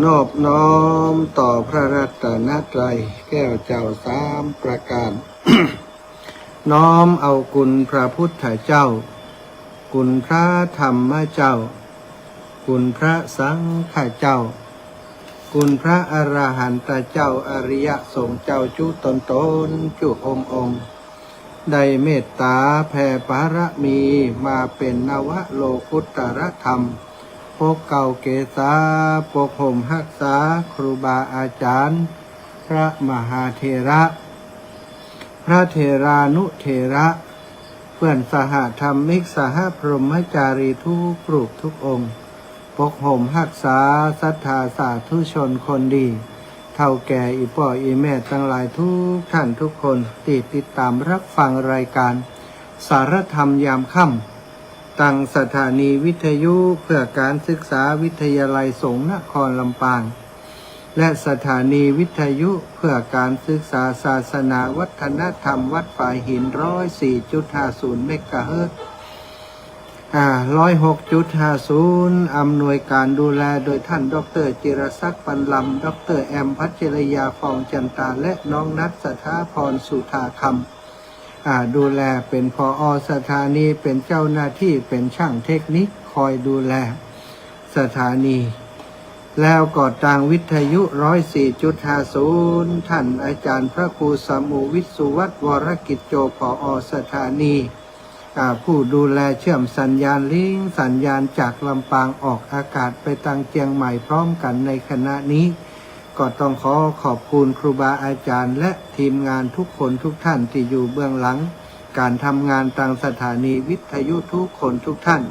นอบน้อมต่อพระรัตนตรัยแก้วเจ้าสามประการ น้อมเอาคุณพระพุทธเจ้าคุณพระธรรมเจ้าคุณพระสังฆเจ้าคุณพระอรหันตเจ้าอริยสงฆ์เจ้าจุตนจุองค์ได้เมตตาแผ่บารมีมาเป็นนวโลกุตตรธรรมปกเก่าเกษาปกห่มรักษาครูบาอาจารย์พระมหาเถระพระเถรานุเถระเพื่อนสหธรรมิกสหพรหมจารีทุกรูปทุกองค์ปกห่มรักษาศรัทธาสาธุชนคนดีเท่าแก่อีพ่ออีแม่ทั้งหลายทุกท่านทุกคนติดตามรับฟังรายการสารธรรมยามค่ำตั้งสถานีวิทยุเพื่อการศึกษาวิทยาลัยสงฆ์นครลำปางและสถานีวิทยุเพื่อการศึกษาศาสนาวัฒนธรรมวัดฝ่ายหิน104.50 เมกะเฮิรตซ์106.50 อำนวยการดูแลโดยท่านดร.จิรศักดิ์ปันลำดร.แอมพัชรยาฟองจันตาและน้องนัทสถาพรสุธาคำดูแลเป็นผอ.สถานีเป็นเจ้าหน้าที่เป็นช่างเทคนิคคอยดูแลสถานีแล้วก็ทางวิทยุ 104.50 ท่านอาจารย์พระครูสมุวิสุวัฒน์วรกิจโจผอ.สถานีผู้ดูแลเชื่อมสัญญาณลิงก์สัญญาณจากลำปางออกอากาศไปทางเชียงใหม่พร้อมกันในขณะนี้ก็ต้องขอบคุณครูบาอาจารย์และทีมงานทุกคนทุกท่านที่อยู่เบื้องหลังการทำงานทางสถานีวิทยุทุกคนทุกท่าน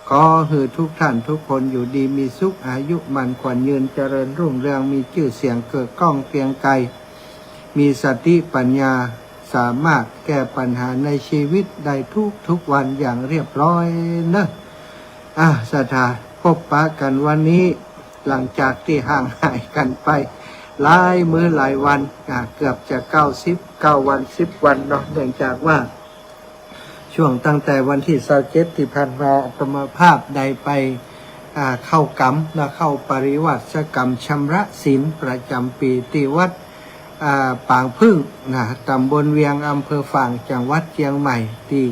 ขอให้ทุกท่านทุกคนอยู่ดีมีสุขอายุมั่นขวัญยืนเจริญรุ่งเรืองมีชื่อเสียงเกิดก้องเกรียงไกรมีสติปัญญาสามารถแก้ปัญหาในชีวิตได้ทุกวันอย่างเรียบร้อยนะสถาพบปะกันวันนี้หลังจากที่ห่างหายกันไปหลายมื้อหลายวันเกือบจะ99 วัน10 วันเนาะเนื่องจากว่าช่วงตั้งแต่วันที่27ที่ผ่านมาอาตมาภาพได้ไปเข้ากรรมและเข้าปริวัติกรรมชำระศีลประจำปีที่วัดปางพึ่งตำบลเวียงอำเภอฝางจังหวัดเชียงใหม่ที่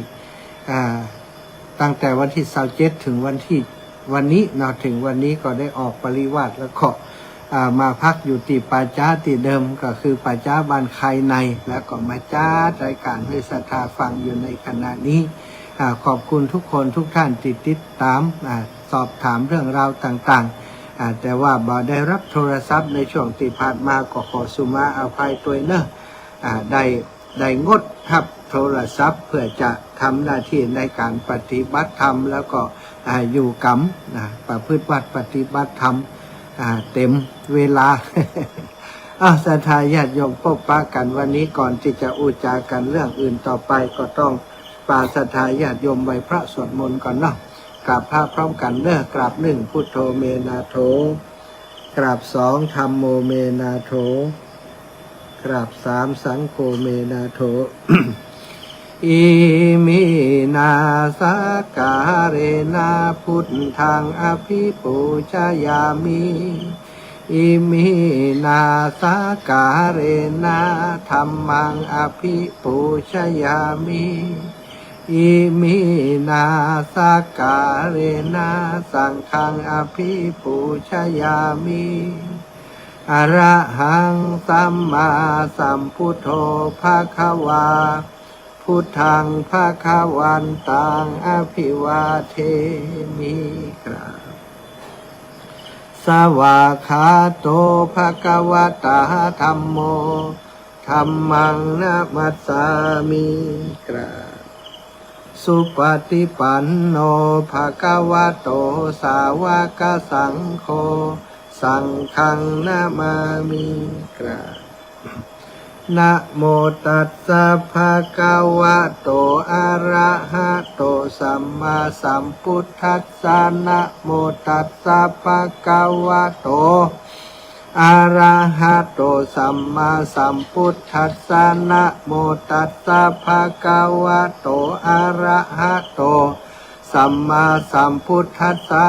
ตั้งแต่วันที่27ถึงวันนี้ถึงวันนี้ก็ได้ออกปริวัติแล้วก็มาพักอยู่ที่ป่าจ้าที่เดิมก็คือป่าจ้าบ้านไคในแล้วก็มาจ้ารายการให้ศรัทธาฟังอยู่ในขณะนี้ขอบคุณทุกคนทุกท่านที่ติดตามสอบถามเรื่องราวต่างๆแต่ว่าบ่ได้รับโทรศัพท์ในช่วงที่ผ่านมาก็ขอสุมาอภัยตัวเนอะได้งดรับโทรศัพท์เพื่อจะทำหน้าที่ในการปฏิบัติธรรมแล้วก็อยู่กรรมประพฤติวัดปฏิบัติธรรมเต็มเวลา ศรัทธาญาติโยมพบปะกันวันนี้ก่อนที่จะอุจากันเรื่องอื่นต่อไปก็ต้องปาศรัทธาญาติโยมไหว้พระสวดมนต์ก่อนเนาะกราบพระพร้อมกันเด้อกราบ1พุทโธเมนาโถกราบ2ธัมโมเมนาโถกราบ3สังโฆเมนาโถ อิมินาสการณาพุทธังอภิปูชยามิอิมินาสการณาธัมมังอภิปูชยามิอิมินาสการณาสังฆังอภิปูชยามิอรหังสัมมาสัมพุทโธภคะวาพุทธังภคะวันตังอภิวาเทมิครับสวากขาโตภคะวะตาธัมโมธัมมังนะมัสสามิครับสุปฏิปันโนภะคะวะโตสาวกสังโฆสังฆังนะมามิครับนะโมตัสสะภะคะวะโตอะระหะโตสัมมาสัมพุทธัสสะนะโมตัสสะภะคะวะโตอะระหะโตสัมมาสัมพุทธัสสะนะโมตัสสะภะคะวะโตอะระหะโตสัมมาสัมพุทธัสสะ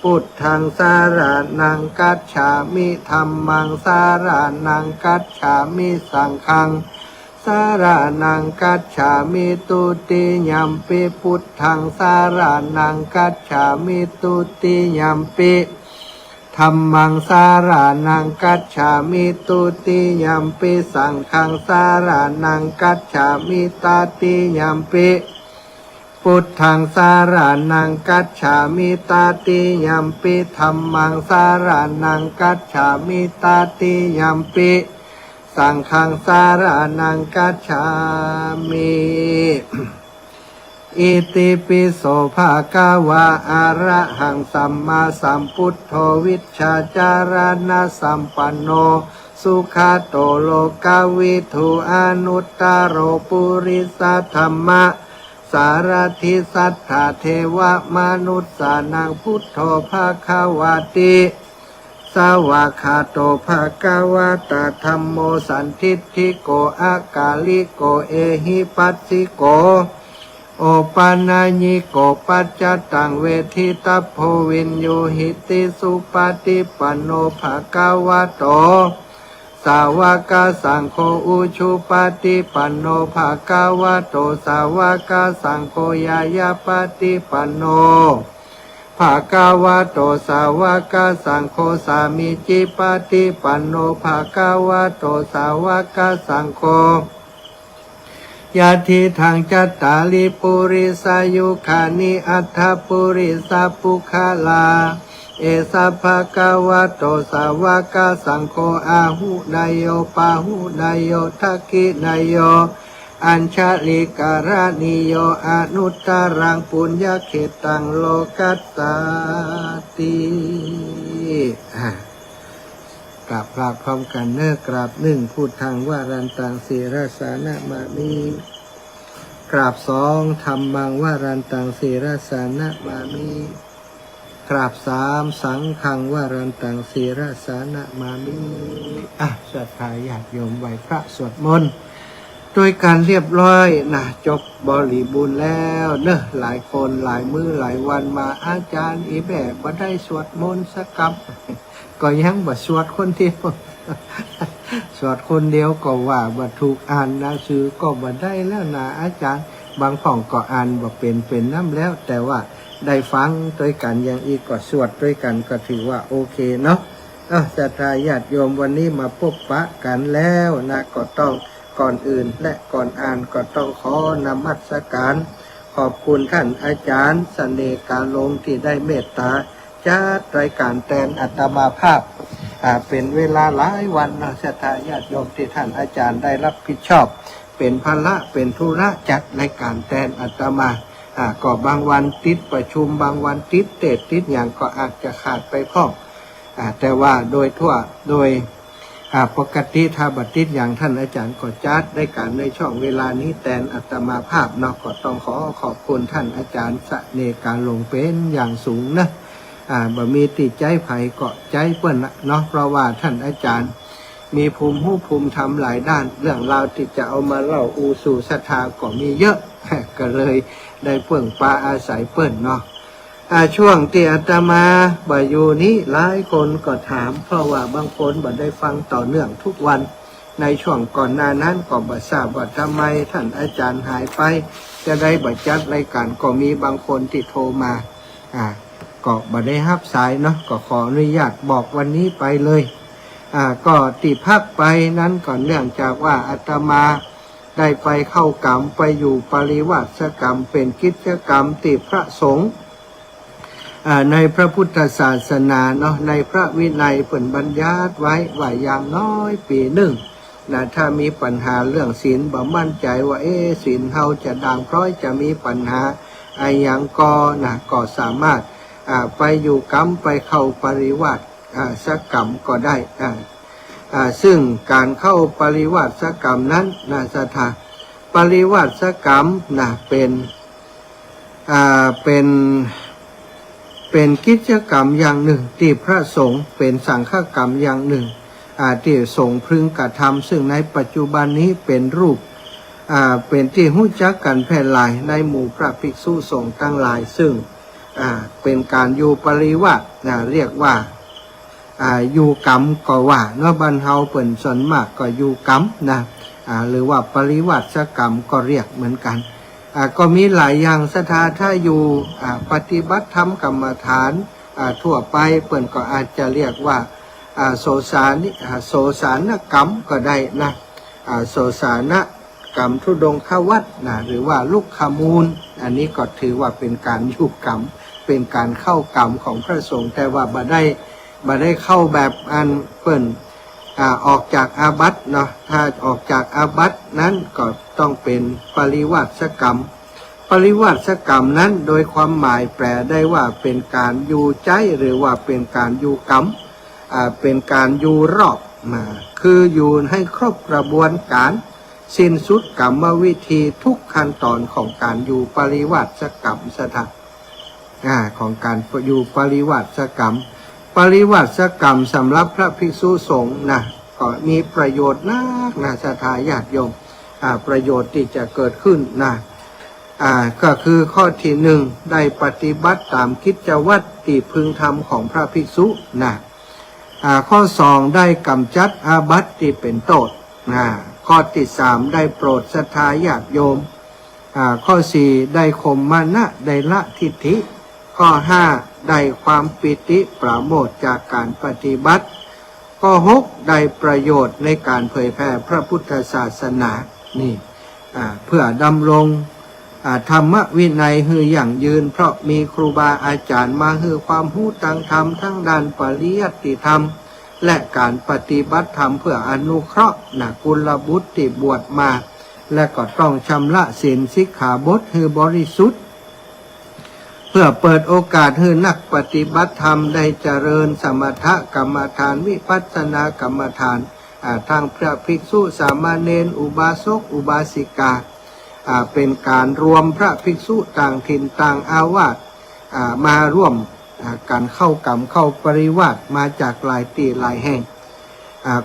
พุทธังสารนังกัจฉามิธัมมังสารนังกัจฉามิสังฆังสารนังกัจฉามิตุติยัมปิพุทธังสารนังกัจฉามิตุติยัมปิธัมมังสารนังกัจฉามิตุติยัมปิสังฆังสารนังกัจฉามิตติยัมปิพุทธังสารนังกัจฉามิตติยัมปิธัมมังสารนังกัจฉามิตติยัมปิสังฆังสารนังกัจฉามิอิติปิโสภะคะวะอะระหังสัมมาสัมพุทโธวิชชาจารณะสัมปันโนสุขโตโลกวิทูอนุตตโรปุริสธัมมะสารถิสัทธาเทวมนุสสานังพุทโธภะคะวะติสวากขาโตภะคะวะตะธัมโมสันทิฏฐิโกอากาลิโกเอหิปัสสิโกโอปัญญิโกปัจจตังเวทิตาโพวินโยหิติสุปฏิปันโนภะคะวะโตสาวกสังโฆอุชุปฏิปันโนภะคะวะโตสาวกสังโฆยายาปฏิปันโนภะคะวะโตสาวกสังโฆสามิจิปฏิปันโนภะคะวะโตสาวกสังโฆยะทิทังจัตตาลิปุริสายุขานิอัฏฐปุริสาปุคลาเอสะภะคะวะโตสาวกสังโฆอาหุนายโยปาหุนายโยทักขินายโยอัญชลิการณิโยอนุตตรังปุญญเขตังโลกัสสาติกราบพร้อมกันเนื้อกราบหนึ่งพูดทางว่ารันตังสีราสานะมามีกราบสองธรรมังว่ารันตังสีราสานะมามีกราบสามสังฆังว่ารันตังสีราสานะมามีศรัทธาญาติโยมไหว้พระสวดมนต์โดยการเรียบร้อยนะจบบริบูรณ์แล้วเนอะหลายคนหลายมื้อหลายวันมาอาจารย์อีแบบว่าได้สวดมนต์สักกับก็ยังบ่สวดคนเดียวสวดคนเดียวก็ว่าบ่ถูกอ่านนะชื่อก็บ่ได้แล้วนะอาจารย์บางฝ่องก็อ่านบ่เป็นน้ำแล้วแต่ว่าได้ฟังด้วยกันอย่างอีกก็สวดด้วยกันก็ถือว่าโอเคเนาะศรัทธาญาติโยมวันนี้มาพบปะกันแล้วนะก็ต้องก่อนอื่นและก่อนอ่านก็ต้องขอนมัสการขอบคุณท่านอาจารย์เสน่ห์การลงที่ได้เมตตาจัดรายการแทนอาตมาภาพเป็นเวลาหลายวันนะศรัทธาญาติโยมที่ท่านอาจารย์ได้รับผิดชอบเป็นภาระเป็นธุระจัดรายการแทนอาตมาก็บางวันติดประชุมบางวันติดเตะติดอย่างก็อาจจะขาดไปพ้องแต่ว่าโดยทั่วโดยปกติถ้าบัดติดอย่างท่านอาจารย์ก็จัดได้การในช่องเวลานี้แทนอาตมาภาพเนาะก็ต้องขอบคุณท่านอาจารย์เสน่ห์การลงเป็นอย่างสูงนะบ่มีติดใจไผก็ใจเปิ้นเนาะเพราะว่าท่านอาจารย์มีภูมิหูภูมิธรรมหลายด้านเรื่องราวที่จะเอามาเล่าอูสู่ศรัทธาก็มีเยอะก็เลยได้เพิ่งปาอาศัยเปิ้นเนาะช่วงที่อาตมาบ่อยู่นี้หลายคนก็ถามเพราะว่าบางคนบ่ได้ฟังต่อเนื่องทุกวันในช่วงก่อนหน้านั้นก็บ่ทราบว่าทำไมท่านอาจารย์หายไปจะได้บ่จัดรายการก็มีบางคนที่โทรมาก็บ่ได้รับสายเนาะก็ขออนุญาตบอกวันนี้ไปเลยก็ที่พักไปนั้นก็เนื่องจากว่าอาตมาได้ไปเข้ากรรมไปอยู่ปริวาสกรรมเป็นกิจกรรมที่พระสงฆ์ในพระพุทธศาสนาเนาะในพระวินัยเพิ่นบัญญัติไว้ว่าอย่างน้อยปีหนึ่งนะถ้ามีปัญหาเรื่องศีลบ่มั่นใจว่าศีลเฮาจะด่างพร้อยจะมีปัญหาอย่างก็สามารถไปอยู่กรรมไปเข้าปริวาสกรรมก็ได้ซึ่งการเข้าปริวาสกรรมนั้นสถาปริวาสกรรมเป็นกิจกรรมอย่างหนึ่งที่พระสงฆ์เป็นสังฆกรรมอย่างหนึ่งที่สงฆ์พึงกระทำซึ่งในปัจจุบันนี้เป็นรูปเป็นที่รู้จักกันแพร่หลายในหมู่พระภิกษุสงฆ์ทั้งหลายซึ่ง เป็นการอยู่ปริวาสเรียกว่าอยู่กรรมก็ว่าเนาะบ้านเฮาเปิ่นส่วนมากก็อยู่กรรมนะหรือว่าปริวัติกรรมก็เรียกเหมือนกันก็มีหลายอย่างสถาถ้าอยู่ปฏิบัติธรรมกรรมฐานทั่วไปเปิ่นก็อาจจะเรียกว่าโสสานกรรมก็ได้นะโสสานกรรมทุดงควัตนะหรือว่าลูกขมูลอันนี้ก็ถือว่าเป็นการอยู่กรรมเป็นการเข้ากรรมของพระสงฆ์แต่ว่าบ่ได้เข้าแบบอันเปิ่นออกจากอาบัติเนาะถ้าออกจากอาบัตินั้นก็ต้องเป็นปริวาสกรรมปริวาสกรรมนั้นโดยความหมายแปลได้ว่าเป็นการอยู่ใจหรือว่าเป็นการอยู่กรรมเป็นการอยู่รอบมาคืออยู่ให้ครบกระบวนการสิ้นสุดกรรมวิธีทุกขั้นตอนของการอยู่ปริวาสกรรมสถานของการอยู่ปริวาสกรรมปริวาสกรรมสำหรับพระภิกษุสงฆ์นะก็มีประโยชน์นักนะศรัทธาญาติโยมประโยชน์ที่จะเกิดขึ้นนะก็คือข้อที่หนึ่งได้ปฏิบัติตามกิจวัตรที่พึงทำของพระภิกษุนะข้อสองได้กำจัดอาบัติที่เป็นโทษนะข้อที่สามได้โปรดศรัทธาญาติโยมข้อสี่ได้ข่มมานะได้ละทิฏฐิข้อห้าได้ความปิติปราโมทย์จากการปฏิบัติข้อหกได้ประโยชน์ในการเผยแผ่พระพุทธศาสนานี่เพื่อดำรงธรรมวินัยฮืออย่างยืนเพราะมีครูบาอาจารย์มาฮือความรู้ทางธรรมทั้งด้านปริยัติธรรมและการปฏิบัติธรรมเพื่ออนุเคราะห์กุลบุตรที่บวชมาและก็ต้องชำระศีลสิกขาบทให้บริสุทธิ์เพื่อเปิดโอกาสให้นักปฏิบัติธรรมได้เจริญสมถกรรมฐานวิปัสสนากรรมฐานทางพระภิกษุสามเณรอุบาสกอุบาสิกาเป็นการรวมพระภิกษุต่างถิ่นต่างอาวาสมาร่วมการเข้ากรรมเข้าปริวาสมาจากหลายที่หลายแห่ง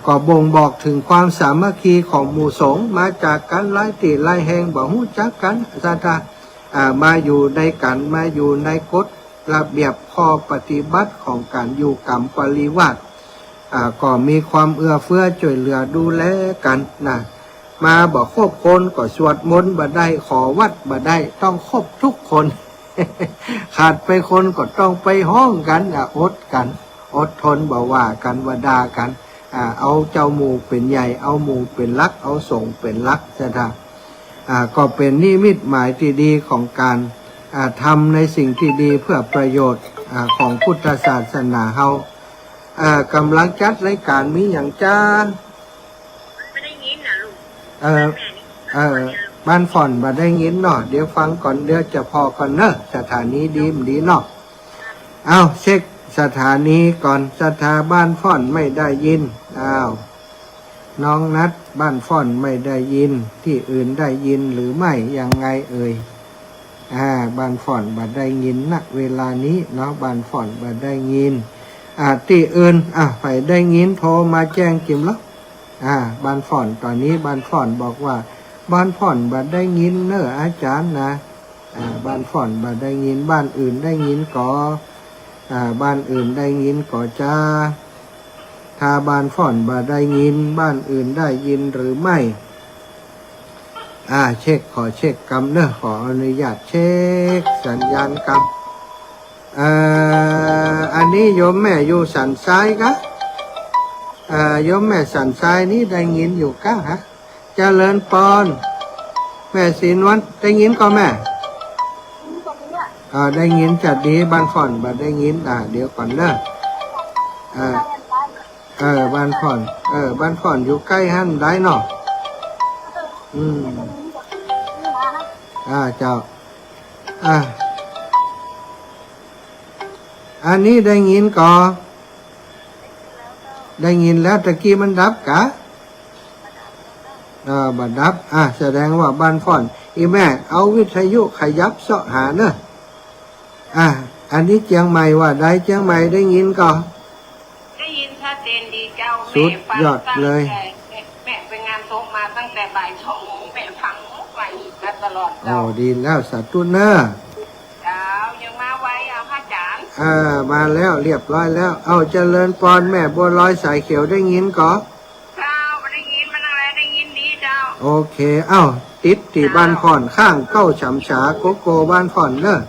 ก็บ่งบอกถึงความสามัคคีของหมู่สงฆ์มาจากกันหลายที่หลายแห่งบ่ฮู้จักกันศรัทธามาอยู่ในกันมาอยู่ในกฎระเบียบข้อปฏิบัติของการอยู่กรรมปริวาสก็มีความเอื้อเฟื้อช่วยเหลือดูแลกันนะมาบอกครบคนก็สวดมนต์บ่ได้ขอวัดบ่ได้ต้องครบทุกคน ขาดไปคนก็ต้องไปห้องกันอดกันอดทนบ่ว่ากันว่าด่ากันเอาเจ้าหมู่เป็นใหญ่เอาหมู่เป็นลักเอาสงฆ์เป็นลักซะท่าก็เป็นนิมิตหมายที่ดีของการทำในสิ่งที่ดีเพื่อประโยชน์ของพุทธศาสนาเฮากำลังจัดรายการมีอย่างจ้าไม่ได้ยินนะลูกบ้านฝ่อนมาได้ยินเนาะเดี๋ยวฟังก่อนเดี๋ยวจะพอก่อนเนอะสถานีดีเนาะเอาเช็คสถานีก่อนสถาบ้านฝ่อนไม่ได้ยินน้องนัดบ้านฝ่อนไม่ได้ยินที่อื่นได้ยินหรือไม่ยังไงเอ่ยบ้านฝ่อนบ่ได้ยินณเวลานี้เนาะบ้านฝ่อนบ่ได้ยินที่อื่นไปได้ยินโทรมาแจ้งจิมแล้วบ้านฝ่อนตอนนี้บ้านฝ่อนบอกว่าบ้านฝ่อนบ่ได้ยินเนอะอาจารย์นะบ้านฝ่อนบ่ได้ยินบ้านอื่นได้ยินก่อบ้านอื่นได้ยินก่อจ้าถ้าบ้านฝ่อนบ่ได้ยินบ้านอื่นได้ยินหรือไม่เช็คขอเช็คกรรมเนอะขออนุญาตเช็คสัญญาณกรรมอันนี้โยมแม่อยู่สันทรายกะโยมแม่สันทรายนี้ได้ยินอยู่กะฮะเจริญปอนแม่ศรีนวลได้ยินก็แม่ได้ยินจัดดีบ้านฝ่อนบ่ได้ยินเดี๋ยวก่อนเนอะบ้านฝ่อนบ้านฝ่อนอยู่ใกล้หั่นได้เนาะเจ้าอันนี้ได้ยินก็ได้ยินแล้วตะกี้มันดับกะบัดดับแสดงว่าบ้านฝ่อนอีแม่เอาวิทยุขยับเสาะหาเนอะอันนี้เจียงใหม่ว่าได้เจียงใหม่ได้ยินก็ได้ยินชัดเจนดีเจ้าสุดยอดเลยแม่ไปงานโต๊ะมาตั้งแต่บ่าย2แม่ฟังไปตลอดดีแล้วสาธุเนอะเจ้ายังมาไว้ มาแล้วเรียบร้อยแล้วเอาเจริญพรแม่บัวลอยสายเขียวได้ยินก่อเจ้าไม่ได้ยินมันอะไรได้ยินดีเจ้าโอเคเอ้าติดที่บ้านผ่อนข้างเก้าฉำฉาโกโก้บ้านผ่อนเนอะ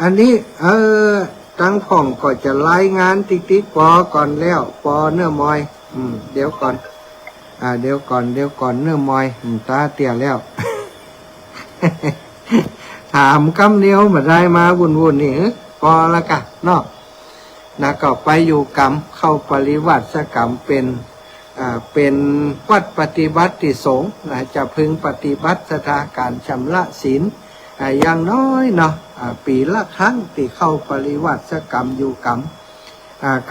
อันนี้ตั้งผ่องก็จะรายงานติ๊กปอก่อนแล้วปอเนื้อมอยเดี๋ยวก่อนเดี๋ยวก่อนเนื้อมอยตาเตี่ยแล้ว ถามคำเดียวมาได้มาวุ่นนี่พอละกะเนาะนะก็ไปอยู่กรรมเข้าปริวัติกรรมเป็นวัดปฏิบัติสงฆ์จะพึงปฏิบัติสถาการชำระศีลอย่างน้อยเนาะปีละครั้งที่เข้าปริวัติกรรมอยู่กรรม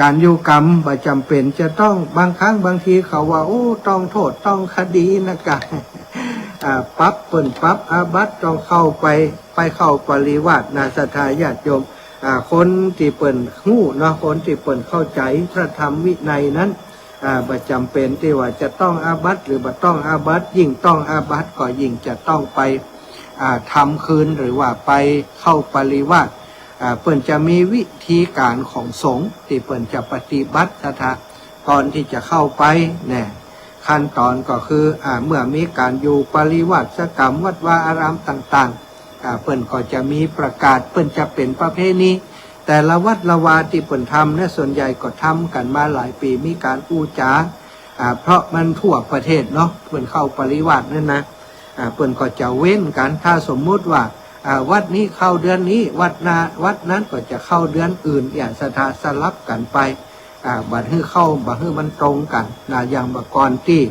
การอยู่กรรมประจำเป็นจะต้องบางครั้งบางทีเขาว่าโอ้ต้องโทษต้องคดีนะกะปั๊บอาบัติต้องเข้าไปเข้าปริวัติสถาญาติโยมคนที่เปิ่นหู้เนาะคนที่เปิ่นเข้าใจพระธรรมวินัยนั้นประจำเป็นที่ว่าจะต้องอาบัติหรือบ่ต้องอาบัติยิ่งต้องอาบัติก็ยิ่งจะต้องไปทำคืนหรือว่าไปเข้าปริวัติเปิ่นจะมีวิธีการของสงฆ์ที่เปิ่นจะปฏิบัติก่อนที่จะเข้าไปเนี่ยขั้นตอนก็คือเมื่อมีการอยู่ปริวัติกรรมวัดวาอารามต่างๆเปิ่นก็จะมีประกาศเปิ่นจะเป็นประเพณีแต่ละวัดละวาที่เปิ่นทำเนี่ยส่วนใหญ่ก็ทำกันมาหลายปีมีการอู้จาเพราะมันทั่วประเทศเนาะเปิ่นเข้าปริวัตินั่นนะเปิ่นก็จะเว้นกันถ้าสมมุติว่าวัดนี้เข้าเดือนนี้วัดนั้นก็จะเข้าเดือนอื่นอย่างสลับกันไปบัดให้เข้าบัดให้มันตรงกันอย่างเมื่อก่อนที่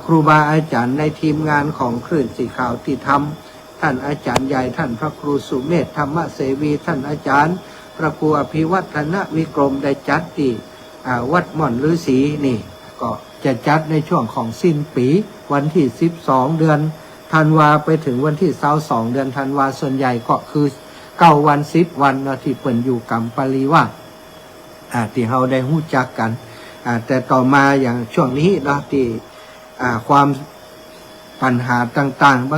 ครูบาอาจารย์ในทีมงานของคลื่นสีขาวที่ทำท่านอาจารย์ใหญ่ท่านพระครูสุเมธธรรมเสวีท่านอาจารย์พระครูอภิวัฒนวิกรมได้จัดที่วัดม่อนฤาษีนี่ก็จะจัดในช่วงของสิ้นปีวันที่12เดือนธันวาไปถึงวันที่22เดือนธันวาส่วนใหญ่ก็คือ9วัน10วันนะที่เปิ่นอยู่กรรมปริวาสที่เราได้รู้จักกันแต่ต่อมาอย่างช่วงนี้เนาะที่ความปัญหาต่างๆบ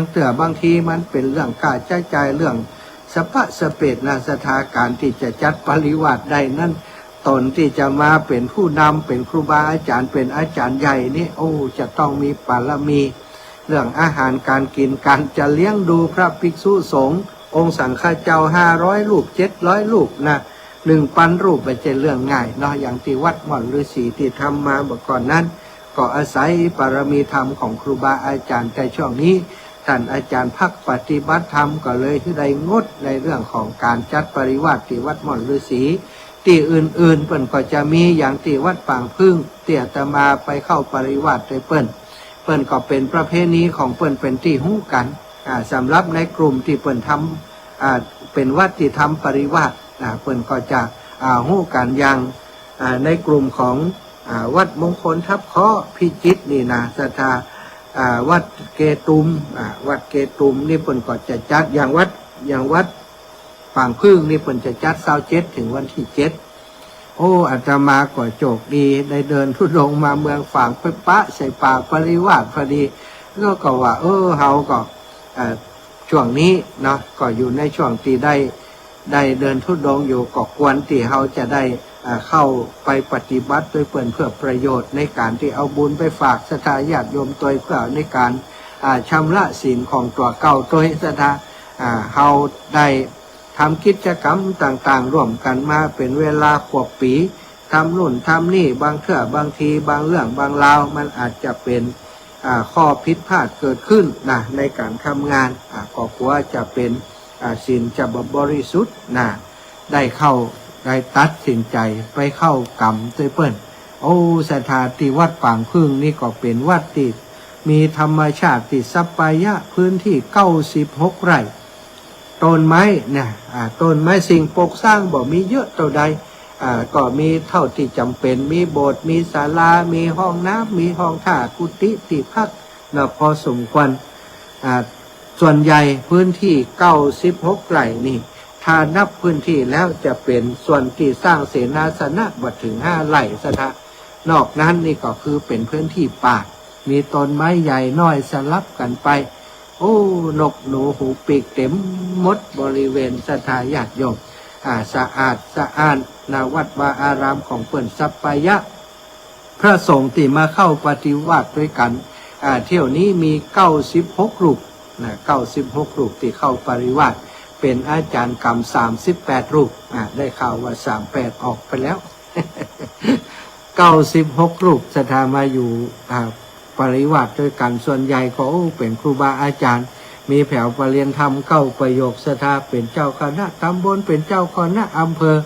างทีมันเป็นเรื่องค่าใช้จ่ายเรื่องสเปดสถานการณ์ที่จะจัดปริวาสได้นั่นตนที่จะมาเป็นผู้นำเป็นครูบาอาจารย์เป็นอาจารย์ใหญ่นี่จะต้องมีบารมีเรื่องอาหารการกินการจะเลี้ยงดูพระภิกษุสงฆ์องค์สังฆเจ้า500รูป700รูปนะ1,000 รูปไม่ใช่เรื่องง่ายเนาะอย่างที่วัดม่อนฤาษีที่ทำมาเมื่อก่อนนั้นก็อาศัยบารมีธรรมของครูบาอาจารย์แต่ช่วงนี้ท่านอาจารย์พักปฏิบัติธรรมก็เลยที่ได้งดในเรื่องของการจัดปริวาสที่วัดม่อนฤาษีที่อื่นๆเปิ้นก็จะมีอย่างที่วัดป่างพึ่งเตี่ยตมาไปเข้าปริวาสโดยเปิ้นก็เป็นประเพณีของเปิ้นเป็นที่ฮู้กันสำหรับในกลุ่มที่เปิ้นทำเป็นวัดที่ทำปริวาสเปิ้นก็จะฮู้กันอย่างในกลุ่มของวัดมงคลทับเคาะพิจิตรนี่นะศรัทธาวัดเกตุมนี่เปิ้นก็จะจัดอย่างวัดป่างพึ่งนี่เปิ้นจะจัด27ถึงวันที่7อาตมาก็โชคดีได้เดินธุดงค์มาเมืองฝางไปปะใส่ป่าปริวาสพอดีก็ว่าเฮาก็ช่วงนี้เนาะก็อยู่ในช่วงที่ได้เดินธุดงค์อยู่ก็ควรที่เฮาจะได้เข้าไปปฏิบัติโดยเพื่อประโยชน์ในการที่เอาบุญไปฝากศรัทธาญาติโยมตัวเพื่อในการชำระศีลของตัวเก่าตัวศรัทธาเฮาได้ทำกิจกรรมต่างๆร่วมกันมาเป็นเวลาขวบปีทำนู่นทำนี่บางเทื่อบางทีบางเรื่องบางราวมันอาจจะเป็นข้อผิดพลาดเกิดขึ้นในการทำงานก็กลัวจะเป็นศีลจะบริสุทธิ์ได้ตัดสินใจไปเข้ากรรมด้วยเปิ้นสถานที่วัดป่างพึ่งนี่ก็เป็นวัดที่มีธรรมชาติติสัปปายะพื้นที่96 ไร่ต้นไม้เนี่ยต้นไม้สิ่งปลูกสร้างบ่มีเยอะเท่าใดก็มีเท่าที่จำเป็นมีโบสถ์มีศาลามีห้องน้ำมีห้องท่ากุฏิที่พักพอสมควรส่วนใหญ่พื้นที่96 ไร่นี่ถ้านับพื้นที่แล้วจะเป็นส่วนที่สร้างเสนาสนะบ่ถึง5 ไร่ซะนะนอกนั้นนี่ก็คือเป็นพื้นที่ป่ามีต้นไม้ใหญ่น้อยสลับกันไปนกหนูหูปีกเต็มหมดบริเวณศรัทธาญาติโยม สะอาดสะอ้านนาวัดวาอารามของเปิ่นสัปปายะพระสงฆ์ที่มาเข้าปฏิวัติด้วยกันเที่ยวนี้มี96รูปนะ96รูปที่เข้าปฏิวัติเป็นอาจารย์กรรม38รูปได้ข่าวว่า38ออกไปแล้ว 96รูปศรัทธามาอยู่ปริวัติด้วยกันส่วนใหญ่ก็เป็นครูบาอาจารย์มีแผวประเรียนธรรม9ประโยคศรัทธาเป็นเจ้าคณะตำบลเป็นเจ้าคณะอำเภอ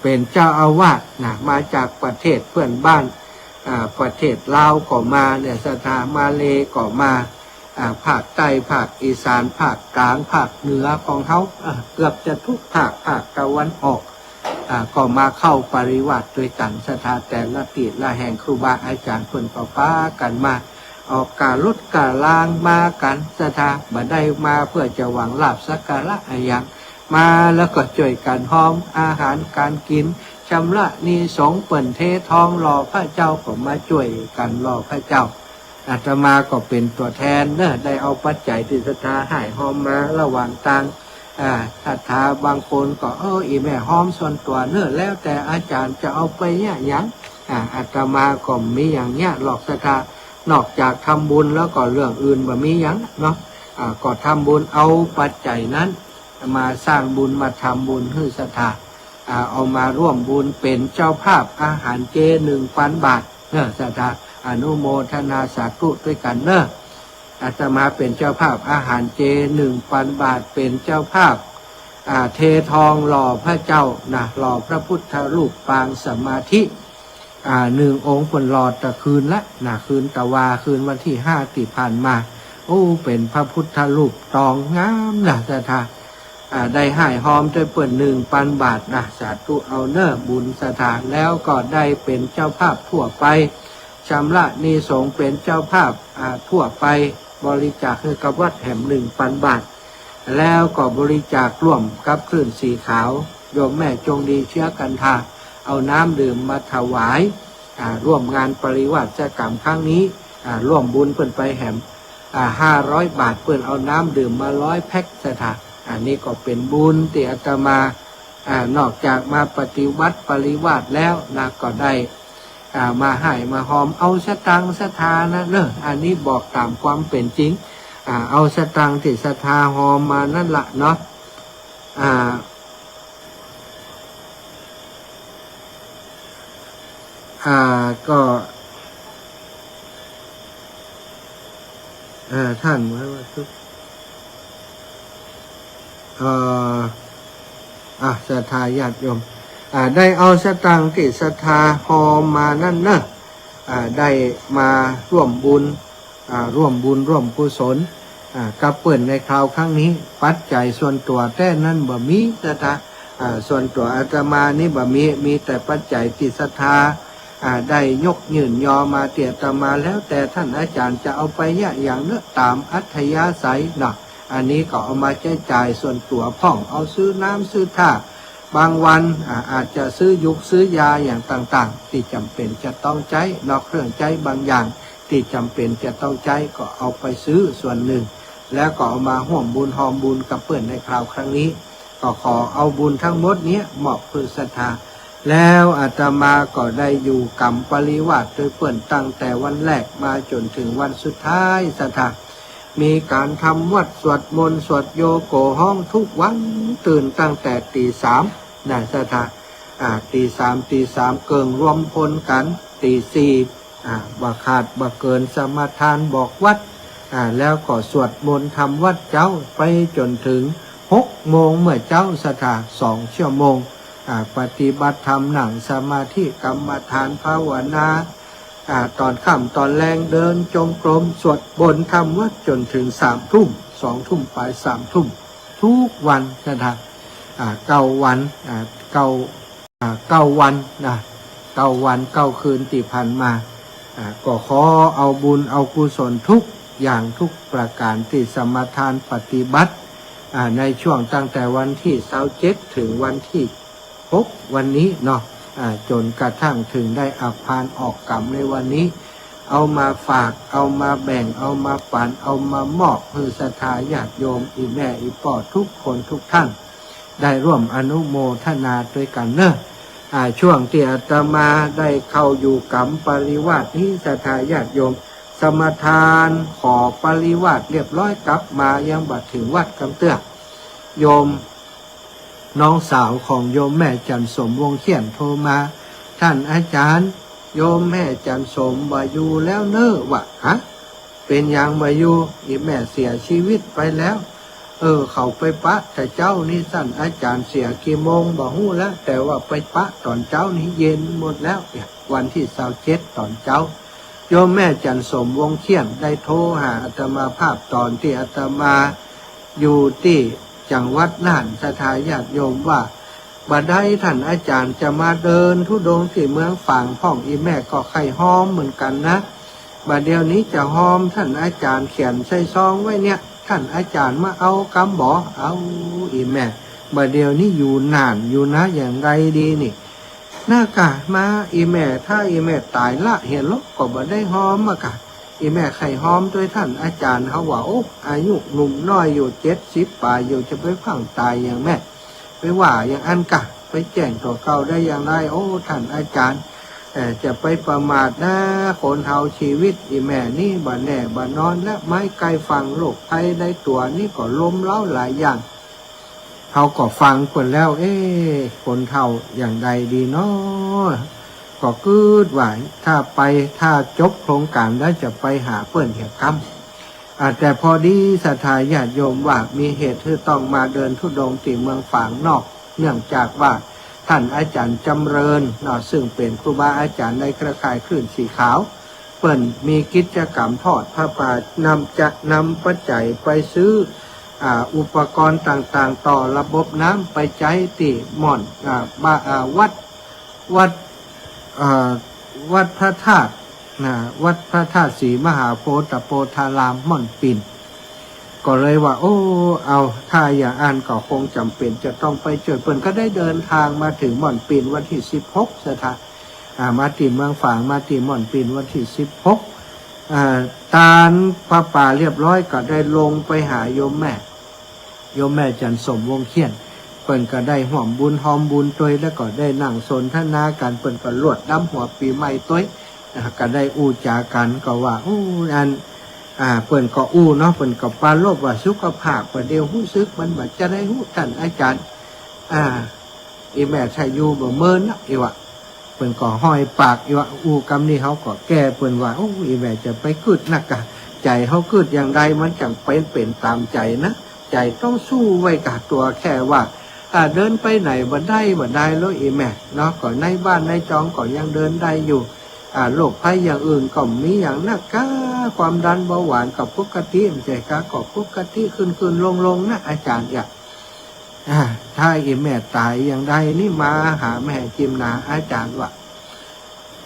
เป็นเจ้าอาวาสนะมาจากประเทศเพื่อนบ้านประเทศลาวก็มาเนี่ยศรัทธามาเลก็มาภาคใต้ภาคอีสานภาคกลางภาคเหนือของเขาเกือบจะทุกภาคตะวันออกก็มาเข้าปริวัติด้วยกันศรัทธาแต่ละติละแห่งครูบาอาจารย์เพิ่นก็ป้ากันมาออกการลดการล้างมากันศรัทธาบ่ได้มาเพื่อจะหวังลาภสักการะอย่างมาแล้วก็ช่วยกันหอมอาหารการกินชำระหนี้สงฆ์เปิ่นเททองรอพระเจ้าก็มาช่วยกันรอพระเจ้าอาตมาก็เป็นตัวแทนเนอะได้เอาปัจจัยที่ศรัทธาให้หอมมาระหว่างต่างศรัทธาบางคนก็อีแม่หอมส่วนตัวเนอะแล้วแต่อาจารย์จะเอาไปเนี่ยยังอาตมาก็มีอย่างเนี้ยหลอกศรัทธานอกจากทำบุญแล้วก็เรื่องอื่นแบบมีอย่างเนาะก็ทำบุญเอาปัจจัยนั้นมาสร้างบุญมาทำบุญให้ศรัทธาเอามาร่วมบุญเป็นเจ้าภาพอาหารเจ1,000 บาทเนอะศรัทธาอนุโมทนาสาธุด้วยกันเนอะอาตมาเป็นเจ้าภาพอาหารเจ1,000 บาทเป็นเจ้าภาพเททองหล่อพระเจ้านะหล่อพระพุทธรูปปางสมาธิ1 องค์คนหล่อตะคืนละนะคืนตะวาคืนวันที่5ที่ผ่านมาเป็นพระพุทธรูปตองงามนะศรัทธาได้ให้หอมด้วยเปิ่น1,000 บาทนะสาธุเอาเนอบุญสถานแล้วก็ได้เป็นเจ้าภาพทั่วไปชำระหนี้สงฆ์เป็นเจ้าภาพทั่วไปบริจาคให้กับวัดแห่ง1,000 บาทแล้วก็บริจาคร่วมกับคลื่นสีขาวโยมแม่จงดีเชื้อกันทาเอาน้ำดื่มมาถวายร่วมงานปริวัติกรรมครั้งนี้ร่วมบุญเปิ่นไปแห่ง500 บาทเปิ่นเอาน้ำดื่มมา100 แพ็คสถานอันนี้ก็เป็นบุญที่อาตมานอกจากมาปฏิวัติปริวัติแล้วนะก็ได้มาให้มาหอมเอาสตังค์ศรัทธานะเนอะอันนี้บอกตามความเป็นจริงเอาสตังค์ที่ศรัทธาหอมมานั่นละเนาะก็ท่านว่าทุกศรัทธาญาติโยมได้เอาสตังค์ที่ศรัทธาหอมมานั่นเนอะได้มาร่วมบุญร่วมกุศลกับเปิ่นในคราวครั้งนี้ปัจจัยส่วนตัวแต่นั้นบ่มีศรัทธาส่วนตัวอาตมานี่บ่มีแต่ปัจจัยที่ศรัทธาได้ยกยื่นยอมาเตียตมาแล้วแต่ท่านอาจารย์จะเอาไปเนี่ยอย่างเนื้อตามอัธยาศัยเนาะอันนี้ก็เอามาใช้จ่ายส่วนตัวพ่องเอาซื้อน้ำซื้อท่าบางวันอาจจะซื้อยุกซื้อยาอย่างต่างๆที่จำเป็นจะต้องใช้นอกเครื่องใช้บางอย่างที่จำเป็นจะต้องใช้ก็เอาไปซื้อส่วนหนึ่งแล้วก็เอามาห่วมบุญหอมบุญกับเปิ่นในคราวครั้งนี้ก็ขอเอาบุญทั้งหมดนี้มอบเพื่อศรัทธาแล้วอาตมาก็ได้อยู่กรรมปริวัติโดยเปิ่นตั้งแต่วันแรกมาจนถึงวันสุดท้ายศรัทธามีการทำวัดสวดมนต์สวดโยโกห้องทุกวันตื่นตั้งแต่ตี 3นะศรัทธาตี 3เกิงรวมพลกันตี 4บ่ขาดบ่เกินสมาทานบอกวัดแล้วก็สวดมนต์ทำวัดเจ้าไปจนถึง6 โมงเมื่อเจ้าศรัทธา2 ชั่วโมงปฏิบัติธรรมนั่งสมาธิกรรมฐานภาวนาตอนค่ำตอนแรงเดินจงกรมสวดบนทำวัดจนถึง3 ทุ่ม2 ทุ่มไป3 ทุ่มทุกวันนะครับ9 วัน9 วันนะ9 วัน9 คืนที่ผ่านมาก็ขอเอาบุญเอากุศลทุกอย่างทุกประการที่สมทานปฏิบัติในช่วงตั้งแต่วันที่27ถึงวันที่6วันนี้เนาะจนกระทั่งถึงได้อภานออกกรรมในวันนี้เอามาฝากเอามาแบ่งเอามาปันเอามามอบเพื่อศรัทธาญาติโยมอีแม่อีป่อทุกคนทุกท่าน ได้ร่วมอนุโมทนาด้วยกันเนอะช่วงที่อาตมาได้เข้าอยู่กัมปริวาสนี้ศรัทธาญาติโยมสมทานขอปริวาสเรียบร้อยกลับมายังบัดถึงวัดกำเตื้อโยมน้องสาวของโยมแม่จันสมวงเขียนโทรมาท่านอาจารย์โยมแม่จันสมบ่อยู่แล้วเนอะวะฮะเป็นอย่างบ่อยู่อีแม่เสียชีวิตไปแล้วเขาไปปะแต่เจ้านี่ท่านอาจารย์เสียกี่โมงบ่ฮู้แล้วแต่ว่าไปปะตอนเจ้านี้เย็นหมดแล้วเนี่ยวันที่27ตอนเจ้าโยมแม่จันสมวงเขียนได้โทรหาอาตมาภาพตอนที่อาตมาอยู่ที่จังหวัดน่านศรัทธาญาติโยมว่าบัดใดท่านอาจารย์จะมาเดินธุดงค์ที่เมืองฝางพ่องอีแม่ก็ไข่ห้อมเหมือนกันนะบัดเดี๋ยวนี้จะห้อมท่านอาจารย์เขียนใส่ซองไว้เนี่ยท่านอาจารย์มาเอากำบ่เอาอีแม่บัดเดี๋ยวนี้อยู่น่านอยู่นะอย่างไรดีนี่น่ากะมาอีแม่ถ้าอีแม่ตายละเห็นลบก็บ่ได้ห้อมมากะอีแม่ไข่ห้อมด้วยท่านอาจารย์เขาว่าโอ้อายุหนุ่มน้อยอยู่70 ป่าอยู่จะไปพังตายอย่างแม่ไปว่าอย่างอันกะไปแจ้งตัวเก่าได้อย่างไรโอ้ท่านอาจารย์จะไปประมาทนะคนเฮาชีวิตอีแม่นี่บ่แน่บ่นอนและไม้ไกลฟังโรคภัยในตัวนี่ก็ล้มเล้าหลายอย่างเขาก็ฟังคนแล้วคนเฮาอย่างใดดีเนาะก็คืดว่าถ้าจบโครงการแล้วจะไปหาเปิ้นเหี่ยกำแต่พอดีศรัทธาญาติโยมว่ามีเหตุที่ต้องมาเดินธุดงค์ที่เมืองฝางนอกเนื่องจากว่าท่านอาจารย์จำเริญซึ่งเป็นครูบาอาจารย์ในเครือข่ายคลื่นสีขาวเปิ่นมีกิจกรรมทอดพระป่านำปัจจัยไปซื้ออุปกรณ์ต่างๆต่อระบบน้ำไปใจติหม่อนวัดพระธาตุวัดพระธาตุศรีมหาโพธิโพธารามม่อนปิ่นก็เลยว่าเอาถ้าอย่างอ่านก็คงจำเป็นจะต้องไปช่วยเปิ้นก็ได้เดินทางมาถึงม่อนปิ่นวันที่16สถานมาที่เมืองฝางมาที่ม่อนปิ่นวันที่16ตานพระป่าเรียบร้อยก็ได้ลงไปหาโยมแม่จันสมวงเขียนเปิ้นก็ได้หอมบุญตัวยแล้วก็ได้นั่งสนทนากันเปิ้นก็ลวดน้ำหัวปีใหม่ตัวยก็ได้อู้จากันก็ว่าอันเปิ้นก็เนาะเปิ้นก็ปาลบว่าสุขภาพประเดี๋ยวรู้สึกมันบ่จะได้รู้ท่านอาจารย์อีแม่ชัยอยู่บ่เมินนะอีว่าเปิ้นก็ห้อยปากอีว่ากำนี้เขาก็แก้เปิ้นว่าอีแม่จะไปกึดนักกะใจเขากึดอย่างไรมันจังเป็นตามใจนะใจต้องสู้ไว้กับตัวแค่ว่าเดินไปไหนบ่ได้แล้วอีแม่เนาะก็ในบ้านในจองก็ยังเดินได้อยู่โรคภัยอย่างอื่นก็มีอย่างนักความดันเบาหวานกับปกติใจก็ปกติขึ้นลงนะอาจารย์อยากถ้าอีแม่ตายอย่างใดนี่มาหาแม่จิมนาอาจารย์ว่า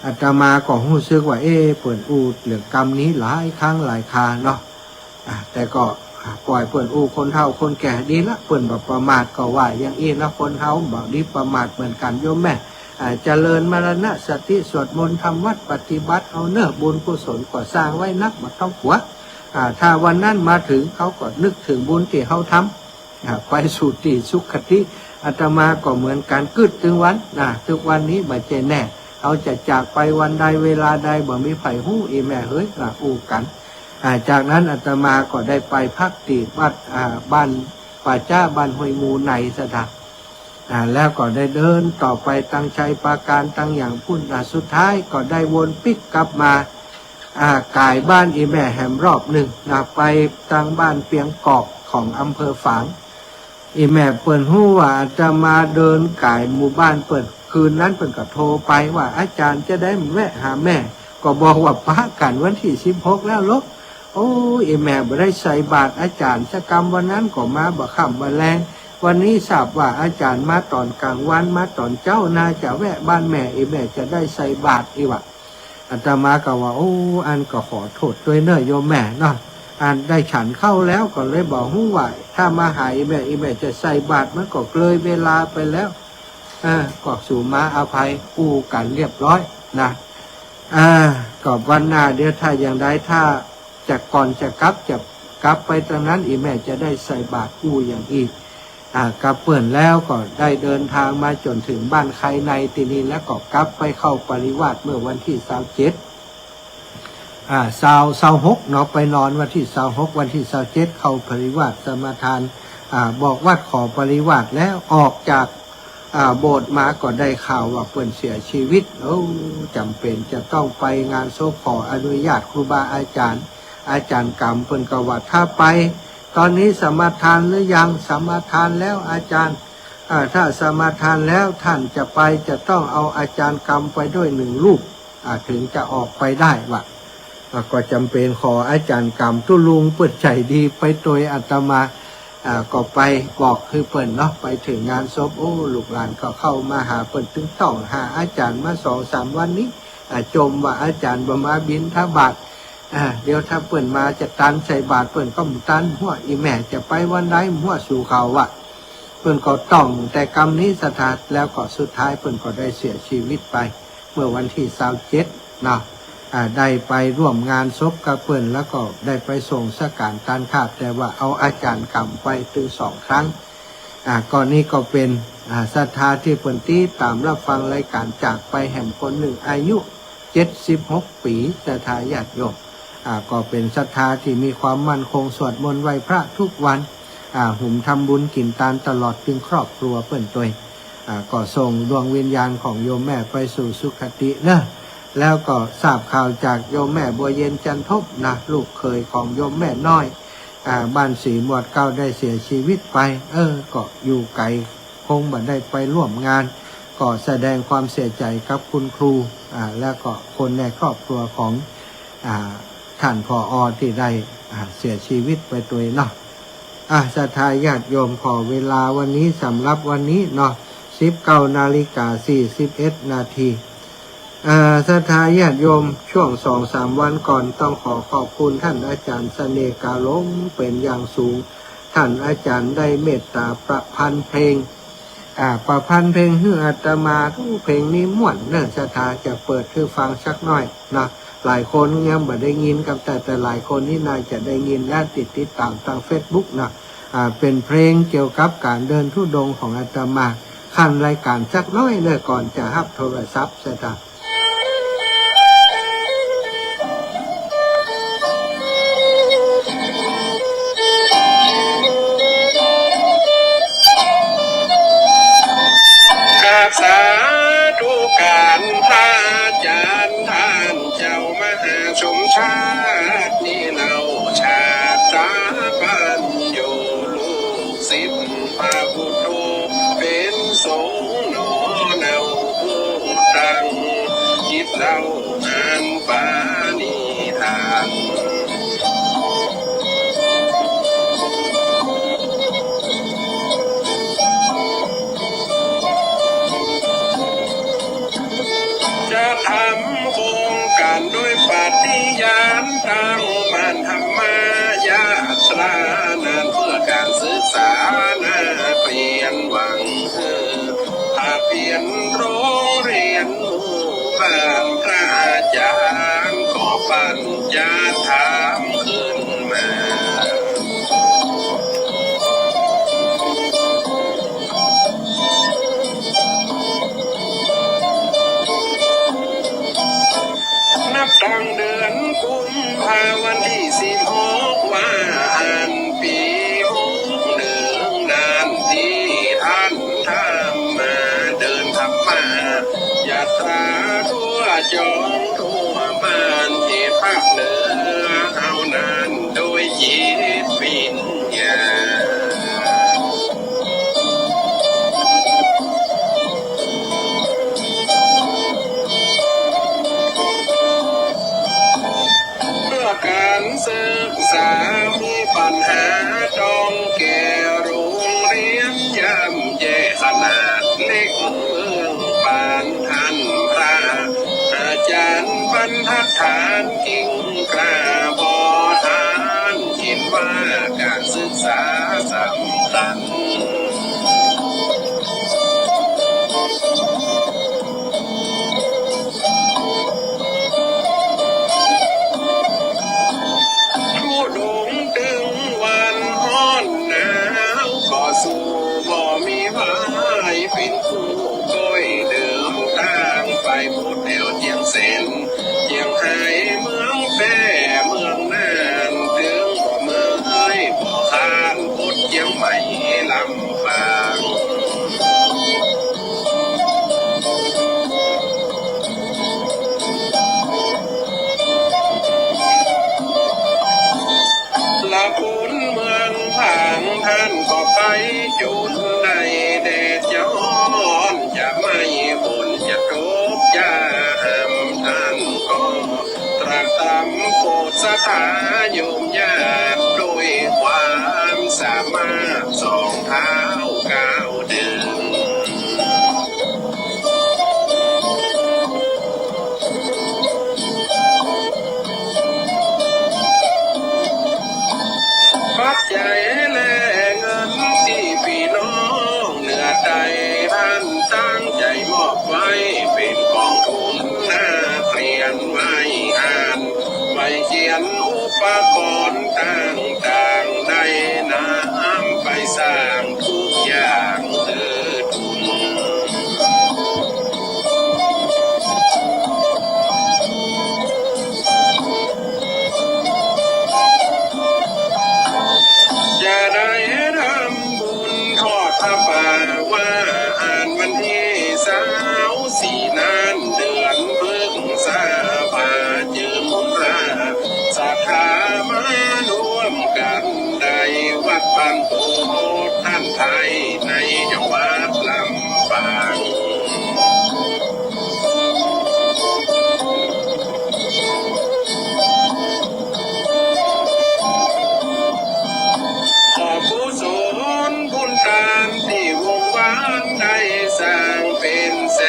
อาตมาก็รู้สึกว่าเปิ่นอูดเรื่องกรรมนี้หลายครั้งหลายคาเนาะแต่ก็ปล่อยเปิ่นอูคนเฒ่าคนแก่ดีละเปิ่นบ่ประมาทก็ว่าอย่างอีนะคนเฒ่าบ่ดีประมาทเหมือนกันโยมแม่เจริญมรณะสติสวดมนต์ทำวัดปฏิบัติเอาเนื้อบุญกุศลก่อสร้างไว้นักมาต้องหัวถ้าวันนั้นมาถึงเขาก็นึกถึงบุญที่เขาทำไปสู่ที่สุขติอาตมาก็เหมือนการกึดถึงวันทุกวันนี้บ่เจแน่เขาจะจากไปวันใดเวลาใดบ่มีไผฮู้อีแม่เฮ้ยอู้กันจากนั้นอาตมาก็ได้ไปพักที่วัดบ้านป่าจ้าบ้านห้วยมูในสถานแล้วก็ได้เดินต่อไปตั้งใจปราการตั้งอย่างพุ่นสุดท้ายก็ได้วนปิกกลับมากายบ้านอีแม่แหมรอบหนึ่งไปตั้งบ้านเปียงกอกของอำเภอฝางอีแม่เปิ่นฮู้ว่าจะมาเดินกายหมู่บ้านเปิ่นคืนนั้นเปิ่นก็โทรไปว่าอาจารย์จะได้แวะหาแม่ก็บอกว่าปะกันวันที่16แล้วลบอีแม่บ่ได้ใส่บาตรอาจารย์สักกรรมวันนั้นก็มาบ่ค่ำบ่แลงวันนี้ทราบว่าอาจารย์มาตอนกลางวันมาตอนเจ้าน่าจะแวะบ้านแม่อีแม่จะได้ใส่บาตรอีวะอาตมาก็ว่าอันก็ขอโทษด้วยเนอะโยมแม่เนาะอันได้ฉันเข้าแล้วก็เลยบอกฮู้ว่าถ้ามาหาอีแม่จะใส่บาตรมันก็เลยเวลาไปแล้วก็สู่มาอภัยกู้กันเรียบร้อยนะก็วันหน้าเดี๋ยวถ้าอย่างใดถ้าจะก่อนจะกลับไปตรงนั้นอีแม่จะได้ใส่บาตรกู้อย่างอีก กับเปิ่นแล้วก็ได้เดินทางมาจนถึงบ้านใครในตีนีแล้วก็กลับไปเข้าปริวาสเมื่อวันที่2726เนาะไปนอนวันที่26วันที่27เข้าปริวาสสมาทานบอกวัดขอปริวาสแล้วออกจากโบสถ์มาก็ได้ข่าวว่าเปิ่นเสียชีวิตจำเป็นจะต้องไปงานศพขออนุญาตครูบาอาจารย์กรรมเปิ่นก็ว่าถ้าไปตอนนี้สมาทานหรือยังสมาทานแล้วอาจารย์ถ้าสมาทานแล้วท่านจะไปจะต้องเอาอาจารย์กรรมไปด้วย1 รูปถึงจะออกไปได้ว่ะก็จำเป็นขออาจารย์กรรมตุลุงเปิดใจดีไปโดยอาตมาก็ไปบอกคือเปิ่นเนาะไปถึงงานศพลูกหลานก็เข้ามาหาเปิ่นถึงต้องหาอาจารย์มา2-3 วันนี้จมว่าอาจารย์บ่มาบิณฑบาตเดี๋ยวถ้าเปิ่นมาจะตันใส่บาตรเปิ่นก็มุตันหัวอีแม่จะไปวันใดหัวสู่เขาว่ะเปิ่นก็ต้องแต่กรรมนี้สถานแล้วก็สุดท้ายเปิ่นก็ได้เสียชีวิตไปเมื่อวันที่27เนาะได้ไปร่วมงานศพกับเปิ่นแล้วก็ได้ไปส่งสการตานขาบแต่ว่าเอาอาจารย์กรรมไปถึง2 ครั้งก่อนนี้ก็เป็นศรัทธาที่เปิ่นที่ตามรับฟังรายการจากไปแห่งคนหนึ่งอายุ76 ปีศรัทธาญาติโยมก็เป็นศรัทธาที่มีความมั่นคงสวดมนต์ไหว้พระทุกวันหุ่มทำบุญกินทานตลอดถึงครอบครัวเปิ่นตัวก็ส่งดวงวิญญาณของโยมแม่ไปสู่สุคติเนอะแล้วก็ทราบข่าวจากโยมแม่บัวเย็นจันทบนะลูกเคยของโยมแม่น้อยบ้านสีหมวดเก้าได้เสียชีวิตไปก็อยู่ไกลคงบ่ได้ไปร่วมงานก็แสดงความเสียใจกับคุณครูแล้วก็คนในครอบครัวของท่านผอ.ที่ได้เสียชีวิตไปตัวเนาะศรัทธาญาติโยมขอเวลาวันนี้สำหรับวันนี้เนาะ19:41 นาทีศรัทธาญาติโยมช่วง 2-3 วันก่อนต้องขอบคุณท่านอาจารย์เสน่ห์กาลงเป็นอย่างสูงท่านอาจารย์ได้เมตตาประพันธ์เพลงประพันธ์เพลงให้อาตมาทุกเพลงนี้ม่วนเนื่องศรัทธาจะเปิดคือฟังสักหน่อยนะหลายคนยังไม่ได้ยินกับแต่หลายคนนี่น่าจะได้ยินและติดตามทาง Facebook นะเป็นเพลงเกี่ยวกับการเดินธุดงค์ของอาตมาขั้นรายการสักน้อยเลยก่อนจะรับโทรศัพท์ศรัทธาสาธุการพระอาจารย์ท่านเจ้ามหาชมชาตินี่เราชาติตาปัญโยลูกศิษย์พระพุทโธเป็นสงฆ์หนอเนาผู้ตังจิตเราอ่านปานิธานจะทำโครงการด้วยปฏิญาณตั้งมั่นธรรมายาตรานานเพื่อการศึกษานาเปลี่ยนหวังพาเปลี่ยนโรงเรียนหมู่บ้านพระอาจารย์ขอปัญญาถามขึ้นมานับตั้งเดือนกุมภาวันที่16ว่าอันปี61นานที่ท่านทำมาเดินทำมายาตราทั่วจองทั่วบ้านที่ภาคเหนือเอานานโดยจิตวิญญาณการศึกษามีปัญหาต้องแก้โรงเรียนย่ำแย่ขนาดเล็กเมืองปานท่านพระอาจารย์บรรทัดฐานกิ่งกล้าบอทานคิดว่าการศึกษาสำคัญทุดงถึงวันฮ้อนหนาวก็สู่บ สถาโยมญาติโดยความสามารถสองเท้าก้าวเดินปัจจัยและเงินที่พี่น้องเหนือใจท่านตั้งใจมอบไว้เป็นกองทุนเรียนไว้อ่านไว้เขียนอุปกรณ์ต่างๆได้นำไปสร้างทุกอย่างเถิดทุนจะได้ทำบุญทอดผ้าป่าว่าอ่านวันที่24นั้นเดือนพฤษภาจึงราศรัทธามารวมกันได้วัดบางโพธิ์ท่านไทยในจังหวัดลำปางขอกุศลบุญทานที่วงวานได้สร้างเป็นแส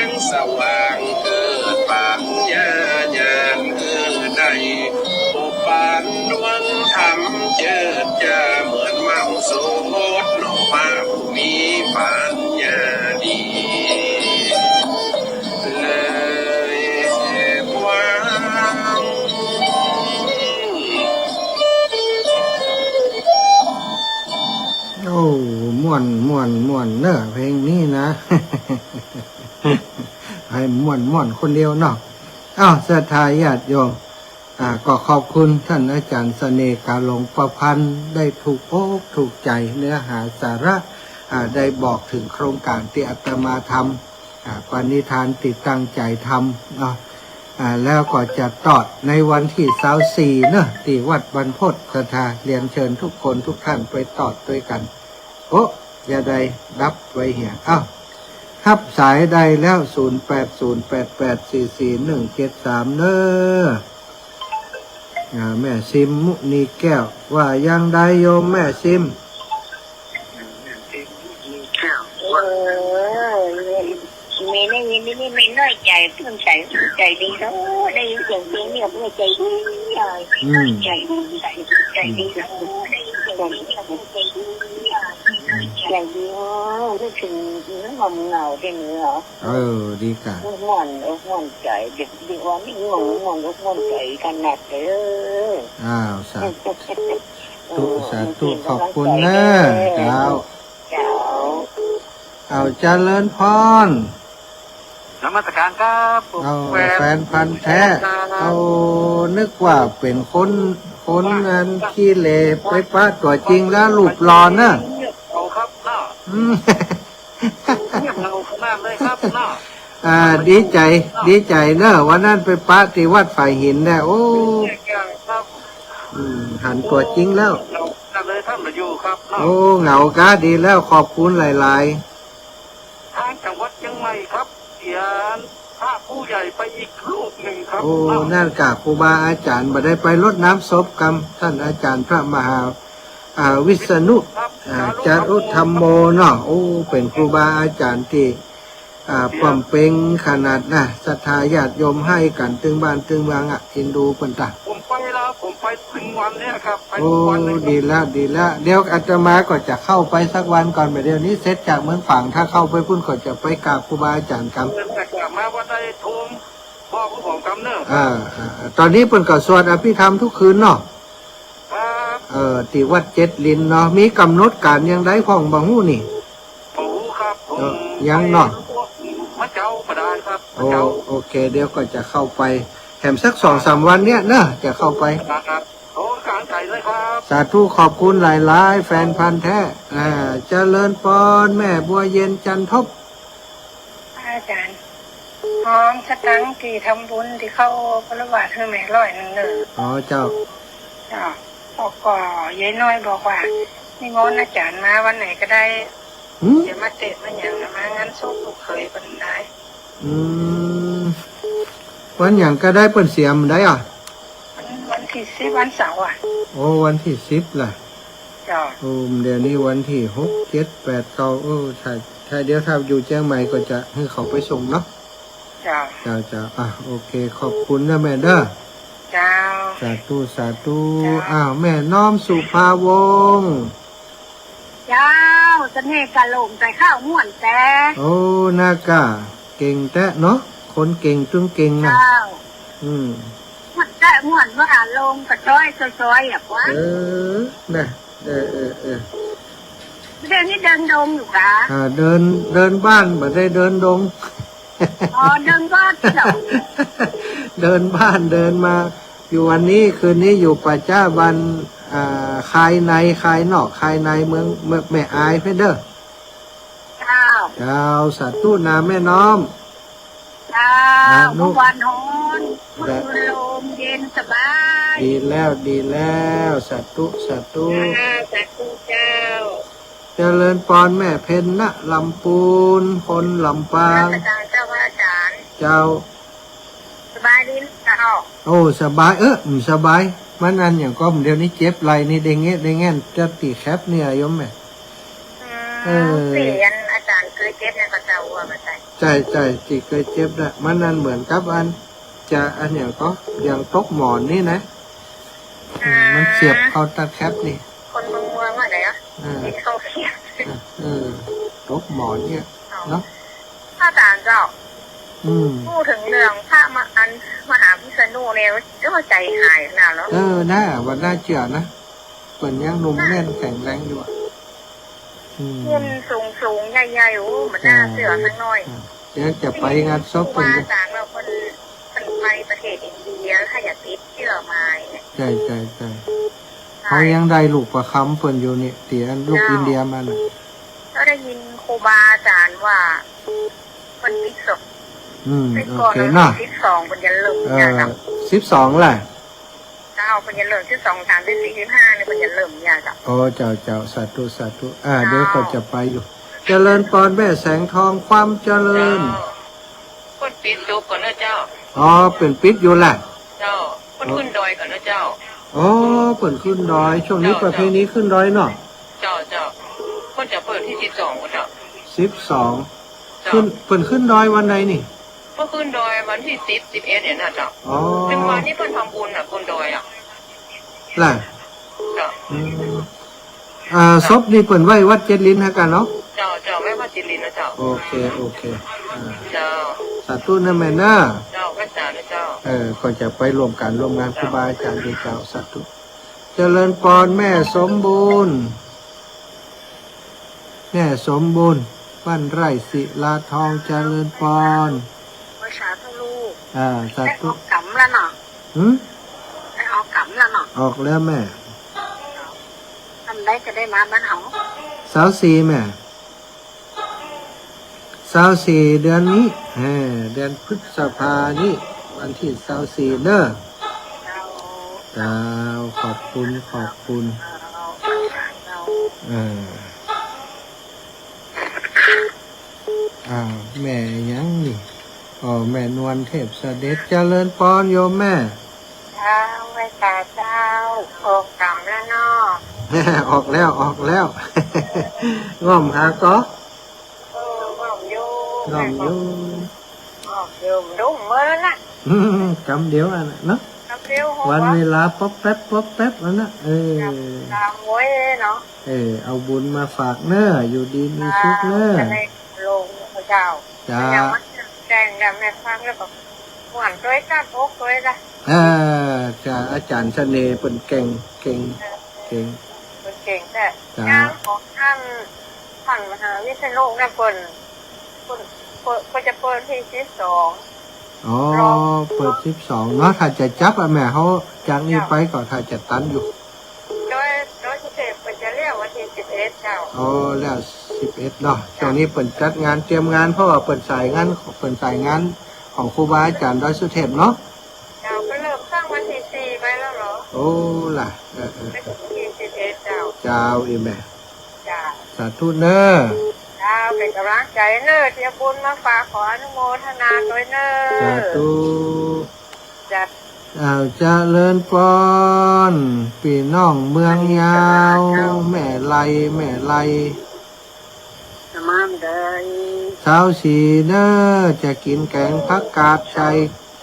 งสว่างเกิดปัญญาญาณได้ปกปันดวงธรรมเจิดจ้าเหมือนเมาโสดหน่อมาผู้มีปัญญาดีเลยว่า โอ้ม่วนม่วนม่วนเนอะเพลงนี้นะ ให้ม่วนม่วนคนเดียวเนาะอ้าวศรัทธาญาติโยมก็ขอบคุณท่านอาจารย์เสน่ห์กาหลงประพันธ์ได้ถูกอกถูกใจเนื้อหาสาระได้บอกถึงโครงการที่อาตมาทำปณิธานติดตั้งใจทำเนาะแล้วก็จะตอดในวันที่24เนอะที่วัดบรรพตศรัทธาเรียนเชิญทุกคนทุกท่านไปตอดด้วยกันโอ้อย่าได้รับไว้เหี่ยอ้าวทับสายใดแล้ว0808844173เนอะแม่ซิมมุนีแก้วว่ายังได้โยมแม่ซิมมีได้ยินนี่ไม่น้อยใจเพิ่มใจดีแล้วได้ยินเสียงเพลงเนี่ยเพื่อใจดีเลยใจดีแล้วได้ยินเสียงเพลงเนี่ยเพื่อใจดีใจดีนึกถึงนึกงเงาได้เนื้อดีกะม่วนใจเด็กดีว่าไม่งงม่วนใจขนาดเลยสาธุขอบคุณนะเจ้าเอาเจริญพรนมัสการครับเอาแฟนพันธุ์แท้เอานึกว่าเป็นคนงานขี้เหร่ไปป้าตัวจริงแล้วรูปหล่อนะเอาครับน้าเงียบเราขนาดเลยครับน้าดีใจเนอะวันนั้นไปป้าที่วัดฝ่ายหินเนี่ยโอ้หันตัวจริงแล้วเลยท่านมาอยู่ครับโอ้เหงากะดีแล้วขอบคุณหลายๆทางจังหวัดเชียงใหม่ครับเสียพระผู้ใหญ่ไปอีกรูปหนึ่งครับโอ้นั่นกะครูบาอาจารย์มาได้ไปรดน้ำศพกรรมท่านอาจารย์พระมหาวิษณุจารุธรรมโมเนาะโอ้เป็นครูบาอาจารย์ที่ป้อมเป่งขนาดนะศรัทธาญาติโยมให้กันตึงบ้านตึงเมืองอินดูคนตาผมไปถึงวันเนี้ยครับโอ้ดีแล้วเดี๋ยวอาตมาก็จะเข้าไปสักวันก่อนเดี๋ยวนี้เสร็จจากเมืองฝั่งถ้าเข้าไปพุ่นก็จะไปกราบครูบาอาจารย์กันมาวันใดทุ่มพ่อผู้ผมกำเนิดตอนนี้เพิ่นก็สวดอภิธรรมทุกคืนเนาะที่วัดเจ็ดลินเนาะมีกำหนดการยังได้ของบางหูนี่ครับยังเนาะมาเจ้าก็ได้ครับโอเคเดี๋ยวก็จะเข้าไปแถมสัก2-3 วันเนี้ยเนอะจะเข้าไปโอ้การใจเลยครับสาธุขอบคุณหลายๆแฟนพันธุ์แท้เจริญพรแม่บัวเย็นจันทบอาจารย์พร้อมสตังที่ทำบุญที่เข้าพระบาทให้แม่100เนอะเจ้าบอกก่อยายน้อยบอกว่านี่มนอาจารย์มาวันไหนก็ได้เดี๋ยวมาเตะมาอย่างมางั้นโชคลูกเคยเป็นได้วันอย่างก็ได้เปิ่นเสียมได้วัน ที่10วันเสาร์อ่ะ โอ้วันที่10ล่ะ จ้า โอ้เดี๋ยวนี้วันที่6 7 8 9ใช่ใช่เดี๋ยวถ้าอยู่เชียงใหม่ก็จะให้เขาไปส่งเนาะ จ้า จ้าโอเคขอบคุณนะแม่เด้อ เจ้า สาธุสาธุ จ้า แม่น้อมสุภาวงศ์ เจ้าเสน่ห์กะโหลมใส่ข้าวม่วนแต่ โอ้นากาเก่งแท้เนาะคนเก่งตึงเก่งนะ เจ้า อืม ม่วนแต่ม่วนว่าลงกระจ้อยซอยๆอ่ะวะ นะเออ เดี๋ยวนี้เดินดงอยู่กะ เดินบ้านบ่ได้เดินดง อ๋อเดินก็เจ้า เดินบ้านเดินมา อยู่วันนี้คืนนี้อยู่ป่าจ้าวันคายในคายนอกคายในเมืองแม่อายเพื่อนเด้อ เจ้า เจ้าสาธุนาแม่น้อม เจ้า นุ เมื่อวานฮ้อนเมื่อคืนลมเย็นสบาย ดีแล้วสาธุสาธุเจ้า เจริญปอนแม่เพนนะลำปูนคนลำปาง อาจารย์เจ้าว่าอาจารย์ เจ้า สบายดีเจ้า โอ้สบายสบายมันอันอย่างก็เดี๋ยวนี้เจ็บไหลนี่เด้งเงี้ยจะตีแคปเนี่ยยมแม่ เปลี่ยนอาจารย์เคยเจ็บในกระเจ้าว่ามาใส่ ใจที่เคยเจ็บนะมันนั่นเหมือนกับอันจะอันอย่างก็อย่างตกหมอนนี่นะมันเสียบเข้าตาแคปนี่ คนเมืองว่าไหนอ่ะที่เขาเขียน ตกหมอนเนี่ยเนาะ อาจารย์เจ้าพูดถึงเรื่องพระมหาพิษณุเนี่ยจะว่าใจหายขนาดแล้ว น่าวันน่าเชื่อนะเปิดยังหนุ่มแน่นแข็งแรงอยู่อ่ะ เงินสูงใหญ่ๆโอ้เหมือนหน้าเสือสักหน่อย เดี๋ยวจะไปงานศพ ว่าอาจารย์เราคนไปประเทศอินเดียถ้าอยากติดเชื่อมาเนี่ย ใช่เขายังได้ลูกประคำเปิ่นอยู่เนี่ยเตียนลูกอินเดียมัน ก็ได้ยินครูบาอาจารย์ว่าคนติดศพไป โอ ก่อน เคเนาะ 12เป็นยันเริ่มเนี่ยครับ 12แหละ เจ้าเป็นยันเริ่ม12 3 4 15เนี่ยเป็นยันเริ่มเนี่ยจ้ะ โอ้เจ้าสาธุเดี๋ยวก็จะไปอยู่ เจริญปอนแม่แสงทองความเจริญ คนปิดจบก่อนนะเจ้า เป็นปิดอยู่แหละ เจ้าคนขึ้นดอยก่อนนะเจ้า เปิดขึ้นดอย ช่วงนี้ประเพณีขึ้นดอยเนาะ เจ้าคนจะเปิดที่12ก่อนเจ้า 12ขึ้นเปิดขึ้นดอยวันไหนนี่ เมื่อขึ้นดอยวันที่10 11เนี่ยนะเจ้าเป็นวันที่เพิ่นทำบุญน่ะคนดอยอ่ะ แหละ เจ้า ศพนี่เปิดไว้วัดเจ็ดลิ้นฮะกันเนาะ เจ้าไม่ว่าจิรินนะเจ้า โอเคเจ้า สาธุนะแม่นะ เจ้าก็สานะเจ้า ก็จะไปร่วมกันร่วมงานครูบาอาจารย์ด้วยเจ้าสาธุเจริญปอนแม่สมบูรณ์บ้านไร่ศิลาทองเจริญปอน ภาษาทะลูก สา ได้อ ธุ อกกำแล้วเนาะ ได้ออกกำแล้วเนาะ ออกแล้วแม่ ทำได้จะได้มาบ้านเขา 24แม่24เดือนนี้เดือนพฤษภานี้วันที่24เด้อ เรา เจ้าขอบคุณแม่ยังนี่แม่นวลเทพเสด็จเจริญปอนโยมแม่ เจ้าไว้ตาเจ้าออกกำแล้วเนาะ ออกแล้ว ง่อมหาก็ งอมอยู่ ง่อมอยู่ ดุ้งเมื่อแล้วนะ กำเดียวอันเนาะ น้ำเปรี้ยวหัว วันเวลาป๊อปแป๊บแล้วนะตามไว้เนาะ เอาบุญมาฝากเน้ออยู่ดีมีสุขเน้อ จะได้ลงพระเจ้า จ้า ยังมันแจ้งแบบแม่ฟังแล้วแบบหวานด้วยก้านโอ๊กด้วยจ้ะ จ้าอาจารย์เสน่ห์เป็นเก่ง เป็นเก่งแต่งานของท่านมหาวิษณุเนี่ยคนจะเปิดที่12 เปิด12เนาะถ้าจะจับแม่เขาจากนี้ไปก็ถ้าจะตันอยู่ โดยที่เป็นจะเรียกว่าที่11เจ้า แล้ว11เนาะช่วงนี้เปิดจัดงานเตรียมงานเพราะว่าเปิดสายงานของครูบาอาจารย์ดอยสุเทพเนาะ เจ้าก็เริ่มสร้างวันที่4ไปแล้วเหรอ ล่ะไม่ถึงที่11เจ้า เจ้าอีแม่ จ้า สาธุเน้อ เจ้าเป็นกำลังใจเน้อที่บุญมาฝากขออนุโมทนาด้วยเน้อ สาธุ จัด เจริญปอนพี่น้องเมืองยาวแม่ไลแม่ไล มาไม่ได้ เช้าสีเนอจะกินแกงผักกาดไ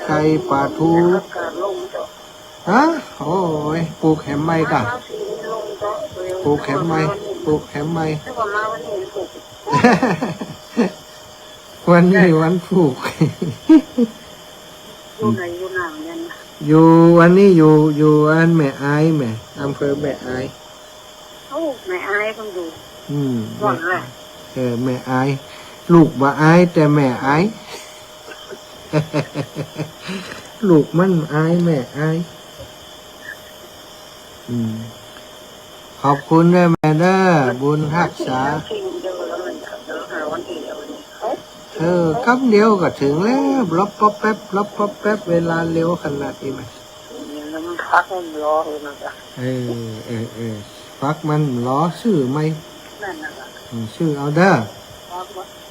ก่ปลาทู การลงจ้ะ ฮะโอ้ยปลูกแหมไม่กะ ลงจ้ะ ปลูกแหมไม่ปลูกแหมไม่ ถ้าว่ามาวันนี้ถูก วันนี้วันปลูก อยู่ไหนอยู่หนังเนี่ย อยู่วันนี้อยู่อันแม่อายแม่อำเภอแม่อาย โอ้แม่อายต้องดู ก่อนแหละแม่อายลูกบ่อายแต่แม่อาย ลูกมันอายแม่อายขอบคุณด้วยแม่เด้อบุญรักษาคำเดียวก็ถึงแล้วลบป๊อปแป๊บลบป๊อปแป๊บเวลาเร็วขนาดนี้ไหม แล้วมันพักมันรอเลยนะจ๊ะ ฟักมันล้อชื่อไหม นั่นน่ะ ชื่อเอาเด้อ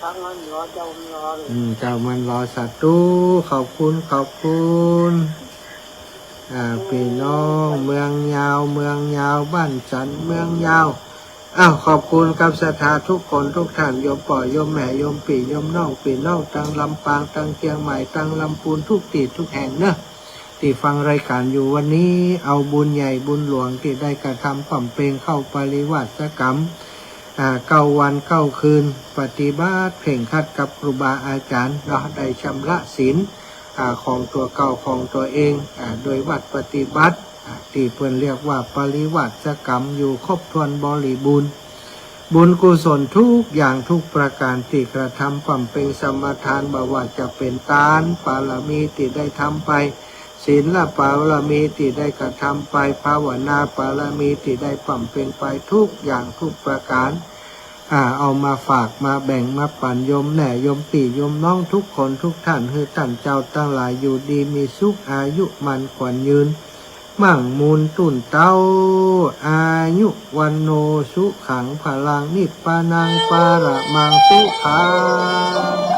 พักมันรอเจ้ามันรอเลย เจ้ามันรอสัตว์ตู้ขอบคุณพี่น้องเมืองยาวบ้านจันเมืองยาวขอบคุณกับศรัทธาทุกคนทุกท่านโยมป่อโยมแม่โยมปี่โยมน้องพี่น้องตั้งลำปางตั้งเชียงใหม่ตั้งลำพูนทุกตีทุกแห่งเนอะที่ฟังรายการอยู่วันนี้เอาบุญใหญ่บุญหลวงที่ได้กระทำความเป็นเข้าปริวัติกรรม9 วัน 9 คืนปฏิบัติเพ่งคัดกับครูบาอาจารย์เราได้ชำระศีลของตัวเก่าของตัวเองโดยวัดปฏิบัติที่เพื่อนเรียกว่าปริวัติกรรมอยู่ครบถ้วนบริบูรณ์บุญกุศลทุกอย่างทุกประการที่กระทำความเป็นสมทานบ่ว่าจะเป็นทานปาลมีที่ได้ทำไปศีลปาลมีที่ได้กระทำไปภาวนาปาลมีที่ได้ความเป็นไปทุกอย่างทุกประการเอามาฝากมาแบ่งมาปั่นโยมแหน่โยมปี่โยมน้องทุกคนทุกท่านคือท่านเจ้าตั้งหลายอยู่ดีมีสุขอายุมันขวัญยืนมั่งมูลตุ่นเต้าอายุวันโนสุขังพลังนิพพานังปาระมังสุขัง